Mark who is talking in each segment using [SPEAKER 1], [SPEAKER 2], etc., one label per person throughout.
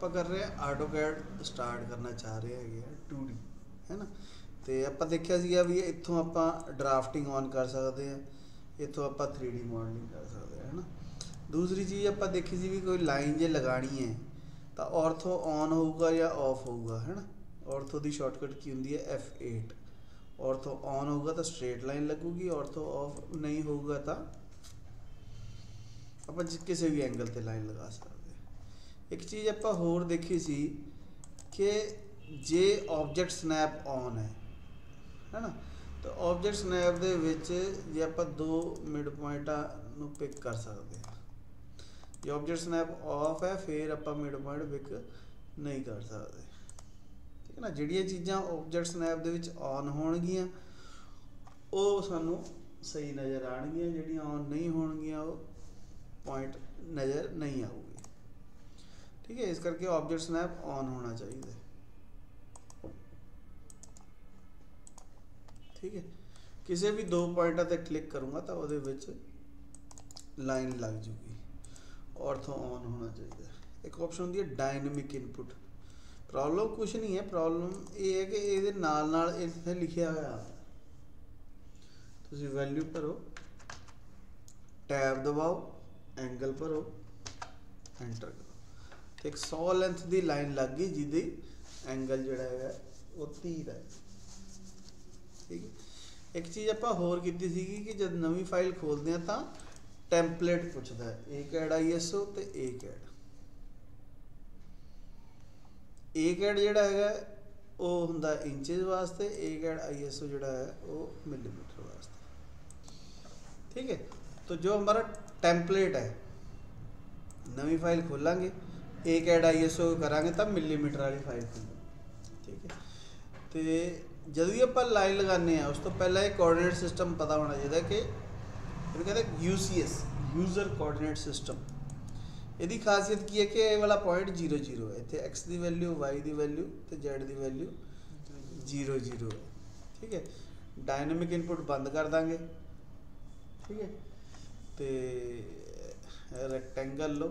[SPEAKER 1] ਆਪਾਂ ਕਰ ਰਹੇ ਹਾਂ AutoCAD ਸਟਾਰਟ ਕਰਨਾ ਚਾਹ ਰਹੇ ਹੈਗੇ ਆ 2D ਹੈ ਨਾ। ਤੇ ਆਪਾਂ ਦੇਖਿਆ ਸੀਗਾ ਵੀ ਇੱਥੋਂ ਆਪਾਂ ਡਰਾਫਟਿੰਗ ਔਨ ਕਰ ਸਕਦੇ ਹਾਂ, ਇੱਥੋਂ ਆਪਾਂ 3D ਮਾਡਲਿੰਗ ਕਰ ਸਕਦੇ ਹਾਂ ਹੈ ਨਾ। ਦੂਸਰੀ ਚੀਜ਼ ਆਪਾਂ ਦੇਖੀ ਸੀ ਵੀ ਕੋਈ ਲਾਈਨ ਜੇ ਲਗਾਣੀ ਹੈ ਤਾਂ ਔਰਥੋ ਔਨ ਹੋਊਗਾ ਜਾਂ ਆਫ ਹੋਊਗਾ ਹੈ ਨਾ। ਔਰਥੋ ਦੀ ਸ਼ਾਰਟਕਟ ਕੀ ਹੁੰਦੀ ਹੈ F8। ਔਰਥੋ ਔਨ ਹੋਊਗਾ ਤਾਂ ਸਟ੍ਰੇਟ ਲਾਈਨ ਲੱਗੂਗੀ, ਔਰਥੋ ਆਫ ਨਹੀਂ ਹੋਊਗਾ ਤਾਂ ਆਪਾਂ ਕਿਸੇ ਵੀ ਐਂਗਲ ਤੇ ਲਾਈਨ ਲਗਾ ਸਕਦੇ। ਇੱਕ ਚੀਜ਼ ਆਪਾਂ ਹੋਰ ਦੇਖੀ ਸੀ ਕਿ ਜੇ ਆਬਜੈਕਟ ਸਨੈਪ ਔਨ ਹੈ ਨਾ, ਤਾਂ ਆਬਜੈਕਟ ਸਨੈਪ ਦੇ ਵਿੱਚ ਜੇ ਆਪਾਂ ਦੋ ਮਿਡ ਪੁਆਇੰਟਾਂ ਨੂੰ ਪਿਕ ਕਰ ਸਕਦੇ ਹਾਂ। ਜੇ ਆਬਜੈਕਟ ਸਨੈਪ ਆਫ ਹੈ ਫਿਰ ਆਪਾਂ ਮਿਡ ਪੁਆਇੰਟ ਪਿਕ ਨਹੀਂ ਕਰ ਸਕਦੇ, ਠੀਕ ਹੈ ਨਾ। ਜਿਹੜੀਆਂ ਚੀਜ਼ਾਂ ਆਬਜੈਕਟ ਸਨੈਪ ਦੇ ਵਿੱਚ ਔਨ ਹੋਣਗੀਆਂ ਉਹ ਸਾਨੂੰ ਸਹੀ ਨਜ਼ਰ ਆਉਣਗੀਆਂ, ਜਿਹੜੀਆਂ ਔਨ ਨਹੀਂ ਹੋਣਗੀਆਂ ਉਹ ਪੁਆਇੰਟ ਨਜ਼ਰ ਨਹੀਂ ਆਊਗੀ, ਠੀਕ ਹੈ। ਇਸ ਕਰਕੇ ਆਬਜੈਕਟ ਸਨੈਪ ਔਨ ਹੋਣਾ ਚਾਹੀਦਾ, ठीक है। किसी भी दो पॉइंटा ते क्लिक करूँगा तो वो विच लाइन लग जूगी। ऑर्थो ऑन होना चाहिए। एक ऑप्शन होती है डायनेमिक इनपुट। प्रॉब्लम कुछ नहीं है, प्रॉब्लम ये है कि ये नाल नाल इत्थे लिखिया हुआ तुसीं वैल्यू भरो, टैब दबाओ, एंगल भरो, एंटर करो, एक 100 लेंथ की लाइन लग गई जिहदी एंगल जिहड़ा है वो 30 है, ठीक है। एक चीज़ आप होर की सी कि जब नवी फाइल खोलते हैं तो टैंपलेट पूछता है ACAD ISO तो ACAD जिहड़ा है वो हुंदा इंचेस वास्ते, ACAD ISO जिहड़ा है वो मिलीमीटर वास्ते, ठीक है। तो जो हमारा टैंपलेट है नवी फाइल खोलांगे ACAD ISO करांगे तब मिलीमीटर वाली फाइल खोलेंगे, ठीक है। तो जब भी आप लाइन लगाने उस तो पहले एक कोऑर्डिनेट सिस्टम पता होना चाहिए कि कहते हैं UCS यूजर कोऑर्डिनेट सिस्टम। यदि खासियत की है कि ये वाला पॉइंट 0 0 है, इतने X की वैल्यू, Y की वैल्यू तो Z की वैल्यू 0 0 है, ठीक है। डायनेमिक इनपुट बंद कर देंगे, ठीक है। तो रेक्टेंगल लो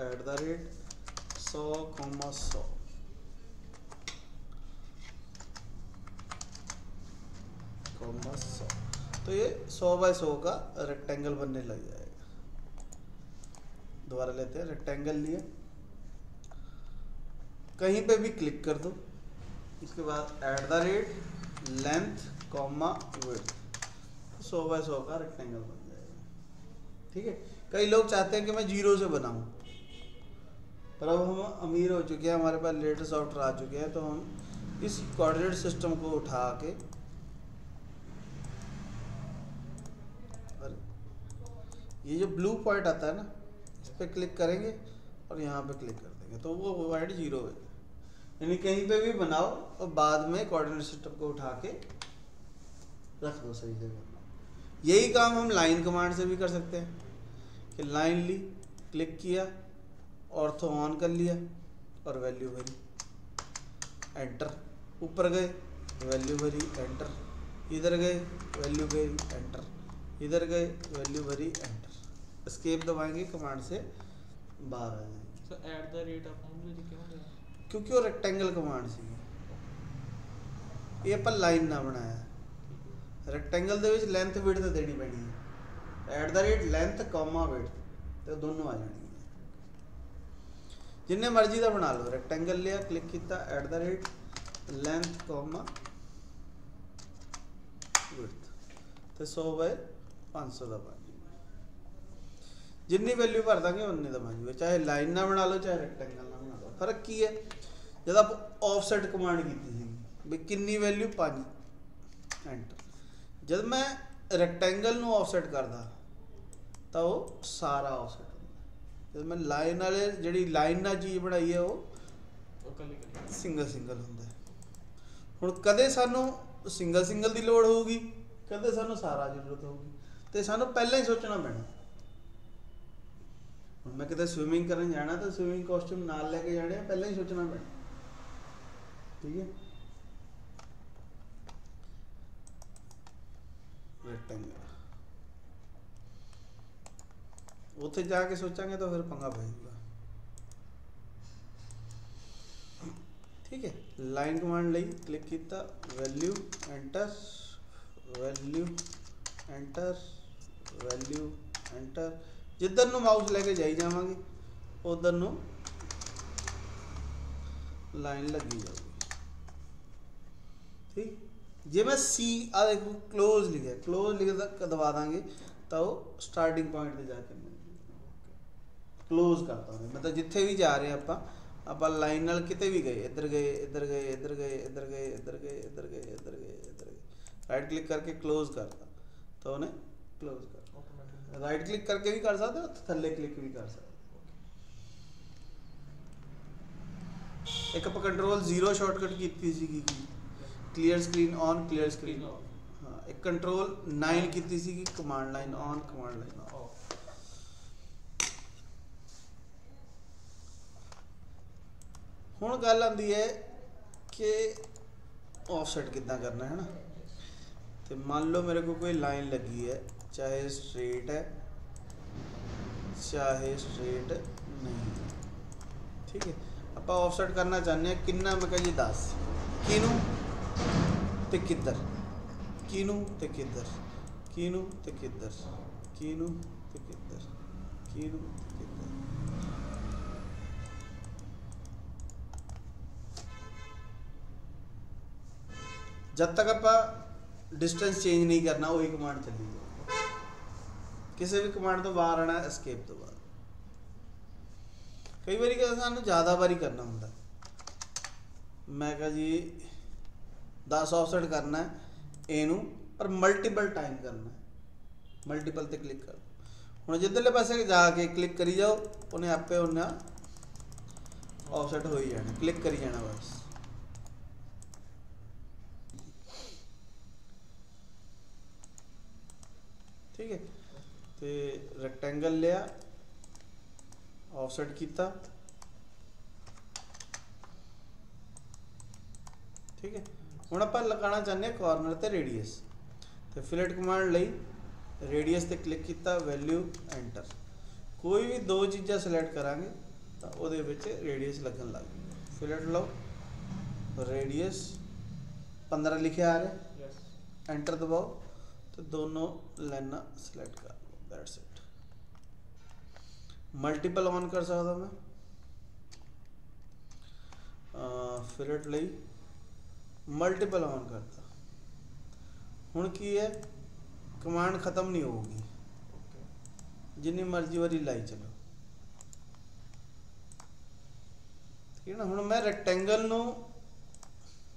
[SPEAKER 1] @100,100 100, तो ये 100 बाय 100 का रेक्टेंगल बनने लग जाएगा। दोबारा लेते हैं, रेक्टेंगल लिया, कहीं पे भी क्लिक कर दो, इसके बाद @लेंथ, विड्थ, 100 बाय 100 का रेक्टेंगल बन जाएगा, ठीक है। कई लोग चाहते हैं कि मैं 0 से बनाऊं, पर अब हम अमीर हो चुके हैं, हमारे पास लेटेस्ट सॉफ्टवेयर आ चुके हैं, तो हम इस कोऑर्डिनेट सिस्टम को उठा के ये जो ब्लू पॉइंट आता है ना इस पर क्लिक करेंगे और यहाँ पे क्लिक कर देंगे तो वो पॉइंट 0 है। यानी कहीं पे भी बनाओ और बाद में कोऑर्डिनेट सिस्टम को उठा के रख दो सही जगह। यही काम हम लाइन कमांड से भी कर सकते हैं कि लाइन ली, क्लिक किया, ऑर्थो ऑन कर लिया और वैल्यू भरी, एंटर, ऊपर गए वैल्यू भरी, एंटर, इधर गए वैल्यू गई, एंटर, इधर गए वैल्यू भरी, एंटर। एस्केप दबाएंगे कमांड से बाहर आ जाएंगे।
[SPEAKER 2] तो @@
[SPEAKER 1] क्योंकि वो रेक्टेंगल कमांड सी, ये अपन लाइन ना बनाया, रेक्टेंगल दे विच लेंथ विड्थ देनी पैनी है, @लेंथ, विड्थ तो दोनों आ जानी है। जिन्ने मर्जी का बना लो, रेक्टेंगल लिया, क्लिक किया, @लेंथ, विड्थ तो 100 बाय 500 का बन जूगा। जिन्नी वैल्यू भर देंगे उन्नी का बन जूगा, चाहे लाइन ना बना लो चाहे रेक्टेंगल ना बना लो। फर्क की है, जब आप ऑफसेट कमांड की थी भी कितनी वैल्यू 5, एंटर, जब मैं रेक्टेंगल ਨੂੰ ऑफसेट करदा ਤਾਂ ਉਹ ਸਾਰਾ ऑफसेट ਹੁੰਦਾ। जब मैं लाइन वाले ਜਿਹੜੀ लाइन ਨਾਲ ਚੀਜ਼ ਬਣਾਈ ਹੈ ਉਹ ਸਿੰਗਲ ਸਿੰਗਲ ਹੁੰਦਾ। ਹੁਣ ਕਦੇ ਸਾਨੂੰ ਸਿੰਗਲ ਸਿੰਗਲ ਦੀ ਲੋੜ ਹੋਊਗੀ, ਕਦੇ ਸਾਨੂੰ ਸਾਰਾ ਜ਼ਰੂਰਤ ਹੋਊਗੀ, ਤੇ ਸਾਨੂੰ ਪਹਿਲਾਂ ਹੀ ਸੋਚਣਾ ਪੈਣਾ। ਹੁਣ ਮੈਂ ਕਿਤੇ ਸਵਿਮਿੰਗ ਕਰਨ ਜਾਣਾ ਤਾਂ ਸਵਿਮਿੰਗ ਕਾਸਟਿਊਮ ਨਾਲ ਲੈ ਕੇ ਜਾਣੇ, ਪਹਿਲਾਂ ਹੀ ਸੋਚਣਾ ਪੈਣਾ, ठीक है। रेक्टेंगल ਉੱਥੇ ਜਾ ਕੇ ਸੋਚਾਂਗੇ ਤਾਂ ਫਿਰ ਪੰਗਾ ਪੈ ਜਾਊਗਾ। ठीक है। लाइन कमांड ਲਈ क्लिक किया, value enter, value enter, value enter. जिधर ਨੂੰ ਮਾਊਸ ਲੈ ਕੇ ਜਾਈ ਜਾਵਾਂਗੇ ਉਧਰ ਨੂੰ लाइन लगी जाएगी। ठीक, जे मैं सी आ देखो क्लोज लिखा, क्लोज लिख दबा देंगे तो वो स्टार्टिंग पॉइंट पे जाके क्लोज करता हूँ। मतलब जिथे भी जा रहे हैं आप लाइन नाल किते भी गए, इधर गए, इधर गए, इधर गए, इधर गए, इधर गए, इधर गए, इधर गए, इधर गए, राइट क्लिक करके क्लोज करता तो उन्हें क्लोज कर। राइट क्लिक करके भी कर सकते हो, थल्ले क्लिक भी कर सकते। एक आप control 0 shortcut key C, clear screen on, clear screen on. हाँ, एक control 9 key C, command line on, command line on. हुण गल आती है कि ऑफसेट कितना करना है ना। तो मान लो मेरे को कोई लाइन लगी है, चाहे स्ट्रेट है चाहे स्ट्रेट नहीं है, ठीक है। आप ऑफसेट करना चाहते हैं कितना, मैं कह जी 10, किनू ते किधर, किनू ते किधर, किनू ते किधर, किनू ते किधर, किनू ते किधर। जब तक आप डिस्टेंस चेंज नहीं करना वही कमांड चली जाए। किसी भी कमांड तो बाहर आना एस्केप तो बाद। कई बार सानू ज़्यादा बारी करना होंगे, मैं कहा जी 10 ऑफसेट करना है इनू, पर मल्टीपल टाइम करना है, मल्टीपल ते क्लिक कर दो। हुण जिधरले पासे जाके क्लिक करी जाओ उन्हें आपे उन्हें ऑफसेट हो ही जाना, क्लिक करी जाना बस। ठीक है। तो रेक्टेंगल लिया, ऑफसेट किया, ठीक है। हुण आपां लगाना चाहते हैं कॉर्नर ते रेडियस, तो फिलेट कमांड लई रेडियस ते क्लिक किया, वैल्यू एंटर। कोई भी दो चीज़ां सिलेक्ट करांगे तो उहदे विच रेडियस लगन लग गई। फिलेट लो, रेडियस 15 लिखे आ रहा, एंटर दबाओ तो दोनों लाइना सिलेक्ट कर लो, दैट्स इट। मल्टीपल ऑन कर सकता मैं, फिलेट लई मल्टीपल ऑन करता। हुण की है, कमांड खत्म नहीं होगी, जिन्नी मर्जी वारी लाई चलो, ठीक है ना। हुण मैं रेक्टेंगल नू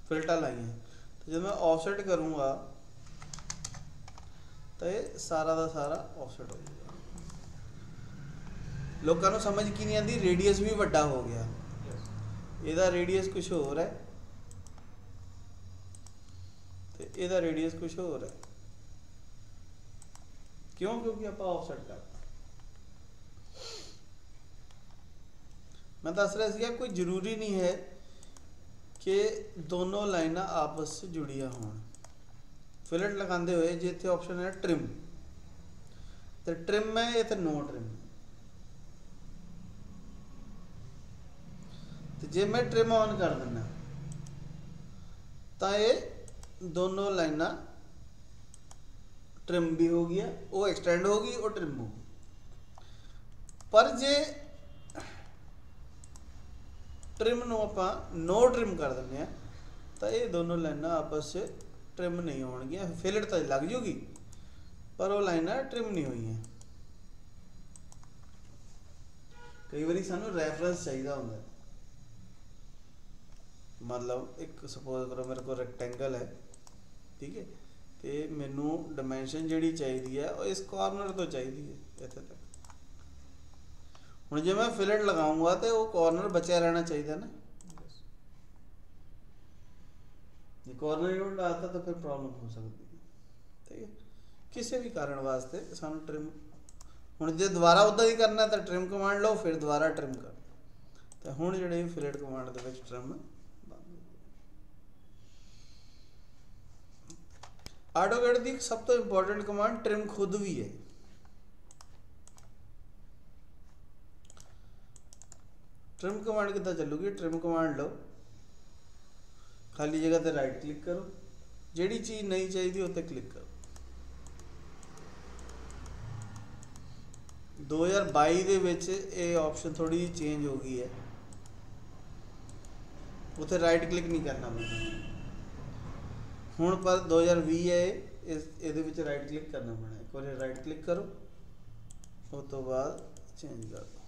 [SPEAKER 1] फिल्टर लाई है, तो जब मैं ऑफसेट करूँगा तो ये सारा का सारा ऑफसेट हो जाएगा। लोगों को समझ की नहीं आती, रेडियस भी वड्डा हो गया, ਇਹਦਾ रेडियस कुछ होर है तो ਇਹਦਾ रेडियस कुछ होर है। क्यों? क्योंकि आप ऑफसेट करता। मैं दस रहा था कोई जरूरी नहीं है कि दोनों लाइना आपस से जुड़िया हों। फिलेट लगाते हुए जो इतने ऑप्शन है ट्रिम, तो ट्रिम है, इतने नो ट्रिम। तो जे मैं ट्रिम ऑन कर देना तो ये दोनों लाइना ट्रिम भी हो गया, वो एक्सटेंड होगी और ट्रिम होगी। पर जे ट्रिम नू आपां नो ट्रिम कर दें तो ये दोनों लाइना आपस से ट्रिम नहीं होणगियां। फिलेट तो लग जूगी पर वो लाइना ट्रिम नहीं हुई हैं। कई बार सानू रैफरेंस चाहिए होंगे, मतलब एक सपोज करो मेरे को रेक्टेंगल है, ठीक है, तो मैनू डिमेंशन जी चाहिए है इस कॉर्नर तो चाहिए है इतने तक। हुण जे मैं फिलेट लगाऊंगा तो वो कॉर्नर बचा रहना चाहिए ना, जे कॉर्नर ही उड़ आता तो फिर प्रॉब्लम हो सकती है, ठीक है। किसी भी कारण वास्ते सानू ट्रिम, हुण जे दोबारा उदा ही करना तो ट्रिम कमांड लो, फिर दोबारा ट्रिम कर। तो हुण जिहड़े फिलेट कमांड दे विच ट्रिम ऑटोकैड की सब तो इंपॉर्टेंट कमांड ट्रिम खुद भी है। ट्रिम कमांड कितना चलूगी, ट्रिम कमांड लो, खाली जगह ते राइट क्लिक करो, जिहड़ी चीज़ नहीं चाहिए उत्ते क्लिक करो। 2022 ਦੇ ਵਿੱਚ ਇਹ ਆਪਸ਼ਨ ਥੋੜੀ ਜਿਹੀ ਚੇਂਜ ਹੋ ਗਈ ਹੈ, ਉੱਥੇ ਰਾਈਟ ਕਲਿੱਕ ਨਹੀਂ ਕਰਨਾ ਪੈਣਾ ਹੁਣ, ਪਰ 2020 ਹੈ ਇਹਦੇ ਵਿੱਚ ਰਾਈਟ ਕਲਿੱਕ ਕਰਨਾ ਪੈਣਾ। ਇੱਕ ਵਾਰੀ ਰਾਈਟ ਕਲਿੱਕ ਕਰੋ, ਉਸ ਤੋਂ ਬਾਅਦ ਚੇਂਜ ਕਰ ਦਿਓ।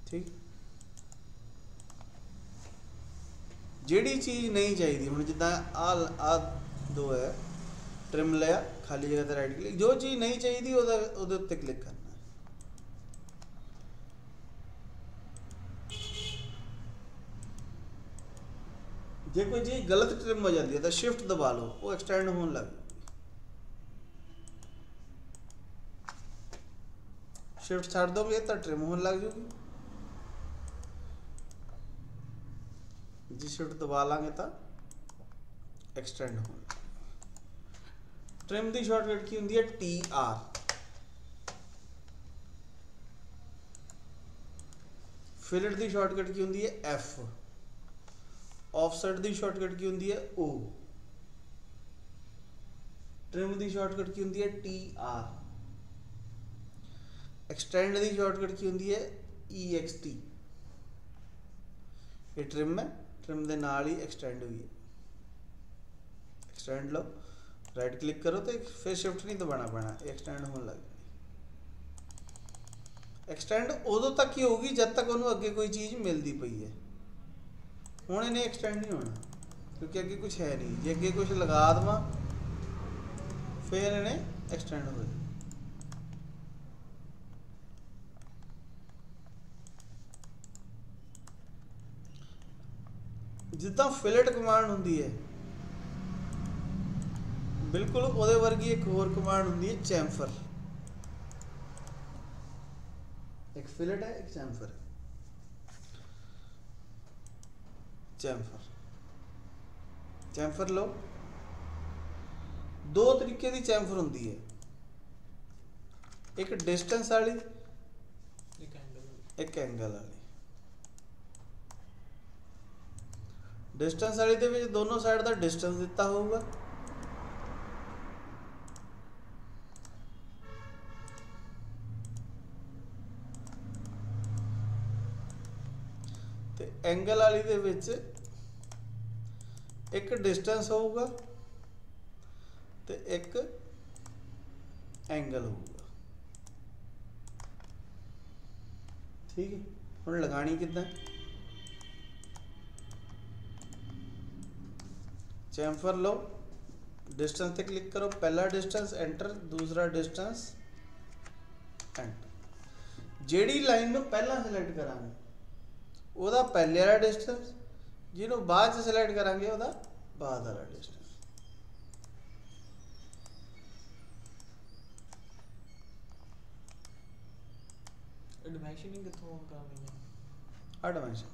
[SPEAKER 1] ठीक, ਜਿਹੜੀ ਚੀਜ਼ ਨਹੀਂ ਚਾਹੀਦੀ ਹੁਣ ਜਿੱਦਾਂ ਆ ਦੋ ਹੈ ਟ੍ਰਿਮ ਲਿਆ, ਖਾਲੀ ਜਗ੍ਹਾ ਤੇ ਰਾਈਟ ਕਲਿੱਕ, ਜੋ ਚੀਜ਼ ਨਹੀਂ ਚਾਹੀਦੀ ਉਹਦੇ ਉੱਤੇ ਕਲਿੱਕ ਕਰਨਾ ਹੈ। ਜੇ ਕੋਈ ਚੀਜ਼ ਗਲਤ ਟ੍ਰਿਮ ਹੋ ਜਾਂਦੀ ਹੈ ਤਾਂ ਸ਼ਿਫਟ ਦਬਾ ਲਓ, ਉਹ ਐਕਸਟੈਂਡ ਹੋਣ ਲੱਗ ਜਾਊਗੀ। शिफ्ट छाड़ दोगे तो ट्रिम होने लग जाएगी, जी शिफ्ट दबा लांगे तो एक्सटेंड होने। ट्रिम की शॉर्टकट की होंगी है TR, फिलेट की शॉर्टकट की होंगी है F, ऑफसेट की शॉर्टकट की होंगी है O, ट्रिम की शॉर्टकट की होंगी है TR, एक्सटेंड की शॉर्टकट की होंगी है EXT। ये ट्रिम है, ट्रिम के नाल ही एक्सटेंड हुई है, एक्सटेंड लो, राइट क्लिक करो तो फिर शिफ्ट नहीं दबाना पैना, एक्सटेंड होने लग जाएगी। एक्सटेंड उदों तक ही होगी जब तक उन्होंने अगे कोई चीज़ मिलती पई है, हुण इन्हें एक्सटेंड नहीं होना क्योंकि अगे कुछ है नहीं। जे अगे कुछ लगा देव फिर इन्हें एक्सटेंड हो जाए। जिद्दां फिलेट कमांड होंदी है बिल्कुल उहदे वर्गी एक होर कमांड होंदी है चैम्फर। एक फिलेट है, एक चैम्फर है। चैम्फर लो, दो तरीके की चैम्फर होंदी है, एक डिस्टेंस वाली, एक एंगल वाली। डिस्टेंस वाली दे विच दोनों साइड का डिस्टेंस दिता होगा, ते एंगल वाली दे विच एक डिस्टेंस होगा ते एक एंगल होगा। ठीक है, हुण लगानी किद्दां? चैम्फर लो, डिस्टेंस पे क्लिक करो, पहला डिस्टेंस एंटर, दूसरा डिस्टेंस एंटर। जेड़ी लाइन में पहला सिलेक्ट करांगे ओदा पहले वाला डिस्टेंस, जिन्हों बाद च सिलेक्ट करांगे ओदा बाद वाला डिस्टेंस।
[SPEAKER 2] डायमेंशनिंग कित्थों करनी है?
[SPEAKER 1] डायमेंशन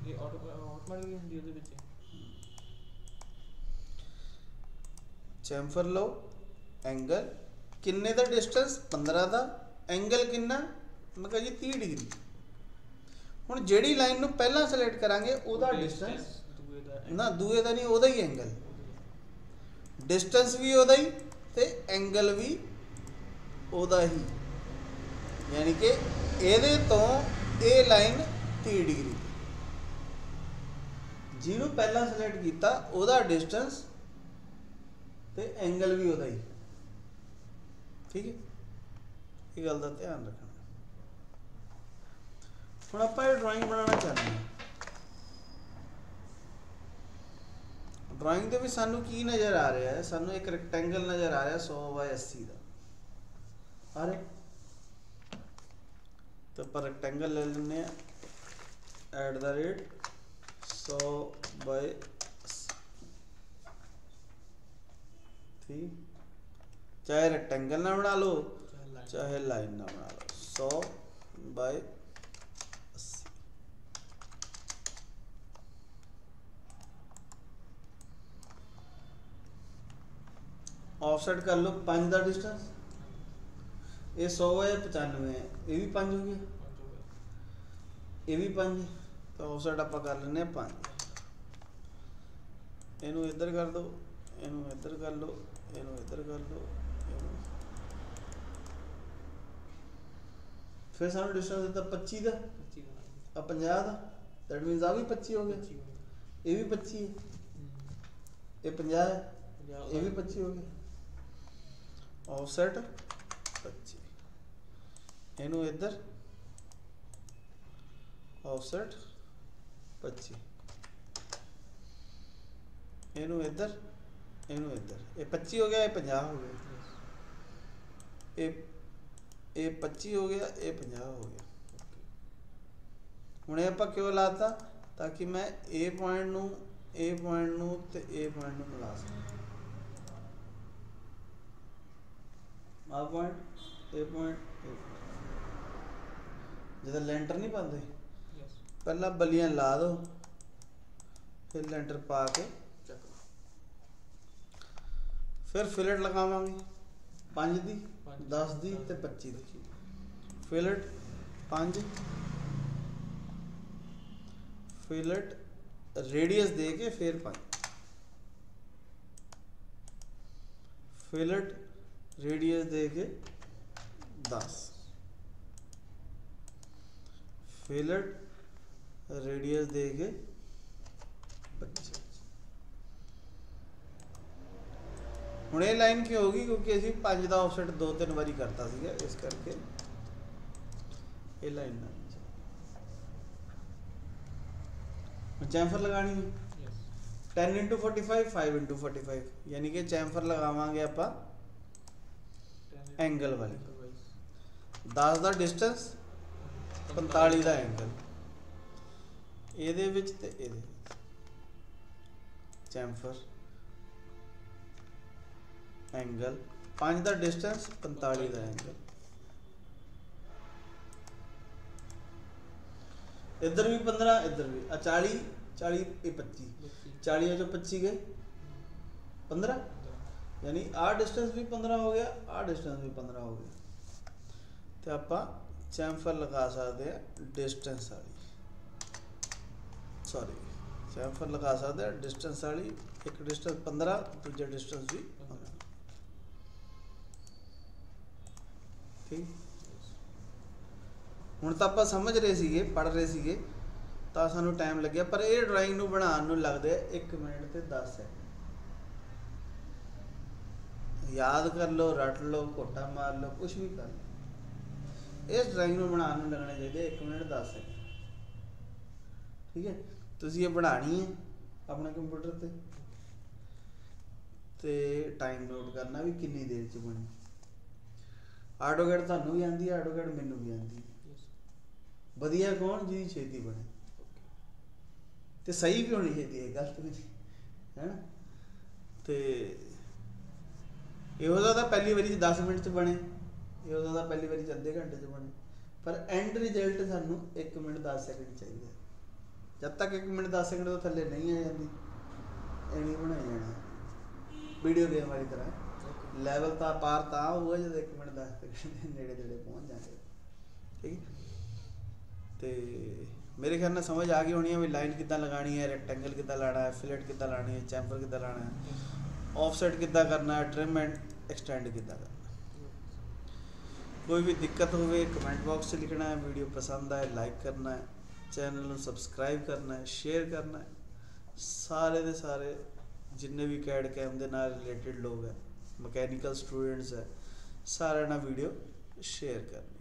[SPEAKER 2] ये ऑटोमेटिकली होंदी है ਉਹਦੇ ਵਿੱਚ।
[SPEAKER 1] चैम्फर लो, एंगल किन्ने दा डिस्टेंस 15 दा, एंगल किन्ना मैं कहा जी 30 डिग्री। हुण जेड़ी लाइन नूं पहला सिलेक्ट करांगे ओदा डिस्टेंस ना दूए दा नहीं, ओदा ही एंगल, डिस्टेंस भी ओदा ही ते एंगल भी ओदा ही, यानी कि ਇਹਦੇ ਤੋਂ ਇਹ लाइन 30 डिग्री। ਜਿਹਨੂੰ ਪਹਿਲਾਂ ਸਿਲੈਕਟ ਕੀਤਾ ਉਹਦਾ डिस्टेंस ਤੇ एंगल भी ਉਹਦਾ ही। ठीक है, ये गल का ध्यान रखना। ਹੁਣ ਆਪਾਂ ਇਹ ड्राइंग बनाना चाहते हैं, ड्राइंग ਦੇ ਵਿੱਚ ਸਾਨੂੰ ਕੀ ਨਜ਼ਰ ਆ ਰਿਹਾ ਹੈ? ਸਾਨੂੰ ਇੱਕ ਰੈਕਟੈਂਗਲ ਨਜ਼ਰ ਆ ਰਿਹਾ 100 ਬਾय 80 ਦਾ। ਆ ਰਿਹਾ तो पर रेक्टेंगल ले लेने @ 100 बाय 80। ठीक, चाहे रेक्टेंगल ना बना लो चाहे लाइन ना बना लो, 100 बाय 80। ऑफसेट कर लो 5 का डिस्टेंस, ये 100 है 95 है, ये भी 5 हो गया,
[SPEAKER 2] 5 हो गया।
[SPEAKER 1] ये भी 5, तो ऑफसेट आप कर लेने 5। ਇਹਨੂੰ ਇੱਧਰ ਕਰ ਦਿਓ, ਇਹਨੂੰ ਇੱਧਰ ਕਰ ਲਓ, ਇਹਨੂੰ ਇੱਧਰ ਕਰ ਲਓ, ਇਹਨੂੰ ਫਿਰ ਸਾਨੂੰ ਡਿਸਟੈਂਸ ਦਿੱਤਾ 25 ਦਾ,
[SPEAKER 2] 25 ਦਾ
[SPEAKER 1] ਆ 50 ਦਾ, ਦੈਟ ਮੀਨਸ ਆ ਵੀ 25 ਹੋ ਗਿਆ,
[SPEAKER 2] 25 ਹੋ ਗਿਆ।
[SPEAKER 1] ਇਹ ਵੀ 25 ਹੈ, ਇਹ 50 ਹੈ, ਇਹ ਵੀ 25 ਹੋ ਗਿਆ। ਆਫਸੈਟ 25, ਇਹਨੂੰ ਇੱਧਰ ਆਫਸੈਟ 25, ਇਹਨੂੰ ਇੱਧਰ, ਇਹਨੂੰ ਇੱਧਰ, ਇਹ 25 ਹੋ ਗਿਆ, ਇਹ 50 ਹੋ ਗਿਆ, ਇਹ 25 ਹੋ ਗਿਆ, ਇਹ 50 ਹੋ ਗਿਆ। ਹੁਣ ਇਹ ਆਪਾਂ ਕਿਉਂ ਲਾਤਾ, ਤਾਂ ਕਿ ਮੈਂ A ਪੁਆਇੰਟ ਨੂੰ ਤੇ A ਪੁਆਇੰਟ ਨੂੰ ਮਿਲਾ ਸਕਾਂ। ਆ ਪੁਆਇੰਟ A ਪੁਆਇੰਟ ਜਦੋਂ ਲੈਂਟਰ ਨਹੀਂ ਪਾਉਂਦੇ, ਪਹਿਲਾਂ ਬਲੀਆਂ ਲਾ ਦੋ, ਫਿਰ ਲੈਂਟਰ ਪਾ ਕੇ फिर फिलेट लगावांगे 5 दी 10 दी ते 25 दी, फिलेट 5, फिलेट रेडियस दे के फिर 5, फिलेट रेडियस दे के 10, फिलेट रेडियस दे के 25। ਹੁਣ ਇਹ ਲਾਈਨ ਕਿਉਂ ਹੋਗੀ, ਕਿਉਂਕਿ ਅਸੀਂ 5 ਦਾ ਆਫਸੈਟ 2-3 ਵਾਰੀ ਕਰਤਾ ਸੀਗਾ, ਇਸ ਕਰਕੇ ਇਹ ਲਾਈਨ ਨਾ ਚੈਂਫਰ लगानी है 10 × 45 5 × 45, यानी कि चैंफर लगावांगे ਆਪਾਂ एंगल वाली, 10 ਦਾ डिस्टेंस 45 ਦਾ एंगल, ਇਹਦੇ ਵਿੱਚ ਤੇ ਇਹਦੇ ਵਿੱਚ चैंफर एंगल 5 ਦਾ डिस्टेंस 45 ਦਾ एंगल, इधर भी 15, इधर भी 40 40 ये 25, 40 जो 25 गए 15, यानी आ डिस्टेंस भी 15 हो गया, आ डिस्टेंस भी 15 हो गया, तो ਆਪਾਂ चैंफर लगा सकते हैं डिस्टेंस वाली, सॉरी चैंफर लगा सकते हैं डिस्टेंस वाली, एक डिस्टेंस 15, दूजा डिस्टेंस भी 15। ठीक, ਹੁਣ ਤਾਂ ਆਪਾਂ ਸਮਝ ਰਹੇ ਸੀਗੇ, ਪੜ੍ਹ ਰਹੇ ਸੀਗੇ, ਤਾਂ ਸਾਨੂੰ ਟਾਈਮ ਲੱਗਿਆ, ਪਰ ਇਹ ਡਰਾਇੰਗ ਨੂੰ ਬਣਾਉਣ ਨੂੰ ਲੱਗਦੇ 1 ਮਿੰਟ ਤੇ 10 ਸੈਕਿੰਡ। ਯਾਦ ਕਰ ਲਓ, ਰੱਟ ਲਓ, ਘੋਟਾ ਮਾਰ ਲਓ, ਕੁਝ ਵੀ ਕਰ ਲਓ, ਇਸ ਡਰਾਇੰਗ ਨੂੰ ਬਣਾਉਣ ਨੂੰ ਲੱਗਣੇ ਚਾਹੀਦੇ 1 ਮਿੰਟ 10 ਸੈਕਿੰਡ। ਠੀਕ ਹੈ, ਤੁਸੀਂ ਇਹ ਬਣਾਉਣੀ ਹੈ ਆਪਣੇ ਕੰਪਿਊਟਰ ਤੇ ਟਾਈਮ ਨੋਟ ਕਰਨਾ ਵੀ ਕਿੰਨੀ ਦੇਰ 'ਚ ਬਣੀ। ਆਟੋਕੈਡ ਤੁਹਾਨੂੰ ਵੀ ਆਉਂਦੀ ਹੈ, ਆਟੋਕੈਡ ਮੈਨੂੰ ਵੀ ਆਉਂਦੀ ਹੈ। ਵਧੀਆ ਕੌਣ, ਜਿਹਦੀ ਛੇਤੀ ਬਣੇ ਤੇ ਸਹੀ ਵੀ ਹੋਣੀ ਚਾਹੀਦੀ ਹੈ, ਗਲਤ ਵੀ ਹੈ ਨਾ। ਤੇ ਇਹੋ ਜਿਹਾ ਤਾਂ ਪਹਿਲੀ ਵਾਰੀ 'ਚ 10 ਮਿੰਟ 'ਚ ਬਣੇ, ਇਹੋ ਜਿਹਾ ਤਾਂ ਪਹਿਲੀ ਵਾਰੀ 'ਚ ਅੱਧੇ ਘੰਟੇ 'ਚ ਬਣੇ, ਪਰ ਐਂਡ ਰਿਜ਼ਲਟ ਸਾਨੂੰ 1 ਮਿੰਟ 10 ਸੈਕਿੰਡ ਚਾਹੀਦਾ। ਜਦ ਤੱਕ 1 ਮਿੰਟ 10 ਸੈਕਿੰਡ ਤੋਂ ਥੱਲੇ ਨਹੀਂ ਆ ਜਾਂਦੀ, ਐਵੇਂ ਬਣਾਈ ਜਾਣਾ ਵੀਡੀਓ ਗੇਮ ਵਾਲੀ ਤਰ੍ਹਾਂ। ਲੈਵਲ ਤਾਂ ਪਾਰ ਤਾਂ ਹੋਊਗਾ ਜਦੋਂ 1 ਮਿੰਟ 10 ਸੈਕਿੰਡ ਦੇ ਨੇੜੇ ਨੇੜੇ ਪਹੁੰਚ ਜਾਂਦੇ। ਠੀਕ ਹੈ, ਤੇ ਮੇਰੇ ਖਿਆਲ ਨਾਲ ਸਮਝ ਆ ਗਈ ਹੋਣੀ ਹੈ ਵੀ ਲਾਈਨ ਕਿੱਦਾਂ ਲਗਾਣੀ ਹੈ, ਰੈਕਟੈਂਗਲ ਕਿੱਦਾਂ ਲਾਣਾ ਹੈ, ਫਿਲਟ ਕਿੱਦਾਂ ਲਾਣੀ ਹੈ, ਚੈਂਫਰ ਕਿੱਦਾਂ ਲਾਣਾ ਹੈ, ਆਫਸੈਟ ਕਿੱਦਾਂ ਕਰਨਾ ਹੈ, ਟ੍ਰਿਮ ਐਂਡ ਐਕਸਟੈਂਡ ਕਿੱਦਾਂ ਕਰਨਾ। कोई भी दिक्कत होवे कमेंट बॉक्स से लिखना है, वीडियो पसंद आए लाइक करना है, चैनल को सब्सक्राइब करना है, शेयर करना है। सारे दे सारे जिन्ने भी कैड कैम दे नाल रिलेटेड लोग हैं, मैकेनिकल स्टूडेंट्स है, सारे ना वीडियो शेयर करना।